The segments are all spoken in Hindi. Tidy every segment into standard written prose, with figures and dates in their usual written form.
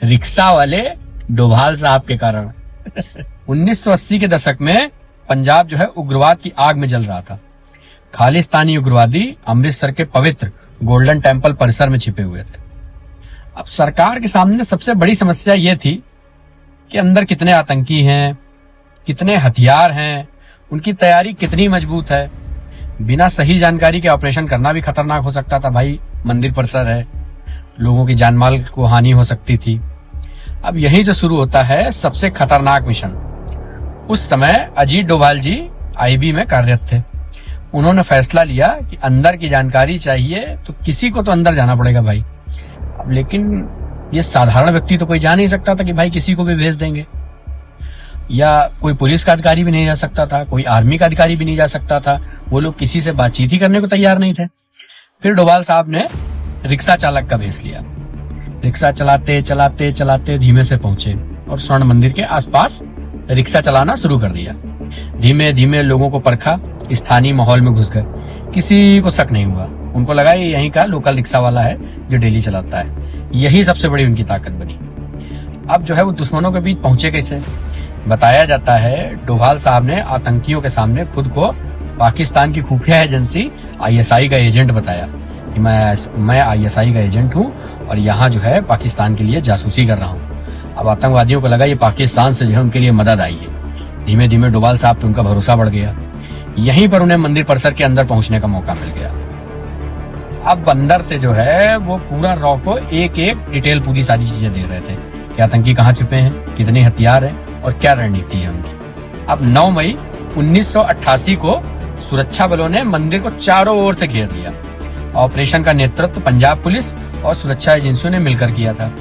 रिक्शा वाले डोभाल साहब के कारण 1980 के दशक में पंजाब जो है उग्रवाद की आग में जल रहा था। खालिस्तानी उग्रवादी अमृतसर के पवित्र गोल्डन टेम्पल परिसर में छिपे हुए थे। अब सरकार के सामने सबसे बड़ी समस्या ये थी कि अंदर कितने आतंकी हैं, कितने हथियार हैं, उनकी तैयारी कितनी मजबूत है। बिना सही जानकारी के ऑपरेशन करना भी खतरनाक हो सकता था। भाई मंदिर परिसर है, लोगों की जानमाल को हानि हो सकती थी। अब यहीं से शुरू होता है सबसे खतरनाक मिशन। उस समय अजीत डोभाल जी आईबी में कार्यरत थे। उन्होंने फैसला लिया कि अंदर की जानकारी चाहिए तो किसी को तो अंदर जाना पड़ेगा भाई। अब लेकिन ये साधारण व्यक्ति तो कोई जा नहीं सकता था कि भाई किसी को भी भेज देंगे, या कोई पुलिस का अधिकारी भी नहीं जा सकता था, कोई आर्मी का अधिकारी भी नहीं जा सकता था। वो लोग किसी से बातचीत ही करने को तैयार नहीं थे। फिर डोभाल साहब ने रिक्शा चालक का भेज लिया। रिक्शा चलाते चलाते चलाते धीमे से पहुंचे और स्वर्ण मंदिर के आसपास रिक्शा चलाना शुरू कर दिया। धीमे धीमे लोगों को परखा, स्थानीय माहौल में घुस गए। किसी को शक नहीं हुआ। उनको लगा ये यहीं का लोकल रिक्शा वाला है जो डेली चलाता है। यही सबसे बड़ी उनकी ताकत बनी। अब जो है वो दुश्मनों के बीच पहुंचे कैसे? बताया जाता है डोभाल साहब ने आतंकियों के सामने खुद को पाकिस्तान की खुफिया एजेंसी आईएसआई का एजेंट बताया कि मैं आईएसआई का एजेंट हूँ और यहाँ जो है पाकिस्तान के लिए जासूसी कर रहा हूँ। अब आतंकवादियों को लगा ये पाकिस्तान से जो है उनके लिए मदद आई है। धीमे धीमे डोभाल साहब पे उनका भरोसा बढ़ गया। यहीं पर उन्हें मंदिर परिसर के अंदर पहुंचने का मौका मिल गया। अब अंदर से जो है वो पूरा रॉ को एक एक डिटेल पूरी सारी चीजें दे रहे थे कि आतंकी कहाँ छिपे हैं, कितने हथियार हैं और क्या रणनीति है उनकी। अब 9 मई 1988 को सुरक्षा बलों ने मंदिर को चारों ओर से घेर लिया। ऑपरेशन का नेतृत्व पंजाब पुलिस और सुरक्षा एजेंसियों ने मिलकर किया था।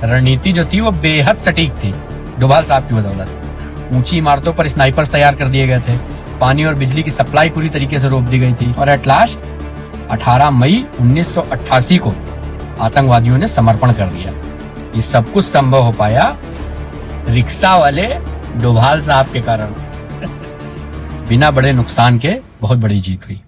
रणनीति जो थी वो बेहद सटीक थी डोभाल साहब की बदौलत। ऊंची इमारतों पर स्नाइपर्स तैयार कर दिए गए थे। पानी और बिजली की सप्लाई पूरी तरीके से रोक दी गई थी और एट लास्ट 18 मई 1988 को आतंकवादियों ने समर्पण कर दिया। ये सब कुछ संभव हो पाया रिक्शा वाले डोभाल साहब के कारण। बिना बड़े नुकसान के बहुत बड़ी जीत हुई।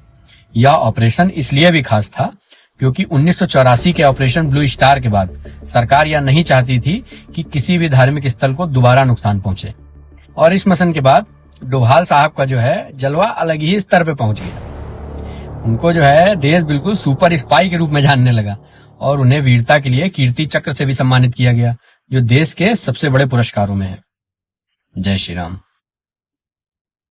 यह ऑपरेशन इसलिए भी खास था क्योंकि 1984 के ऑपरेशन ब्लू स्टार के बाद सरकार यह नहीं चाहती थी कि किसी भी धार्मिक स्थल को दोबारा नुकसान पहुंचे। और इस मिशन के बाद डोभाल साहब का जो है जलवा अलग ही स्तर पे पहुंच गया। उनको जो है देश बिल्कुल सुपर स्पाई के रूप में जानने लगा और उन्हें वीरता के लिए कीर्ति चक्र से भी सम्मानित किया गया, जो देश के सबसे बड़े पुरस्कारों में है। जय श्री राम।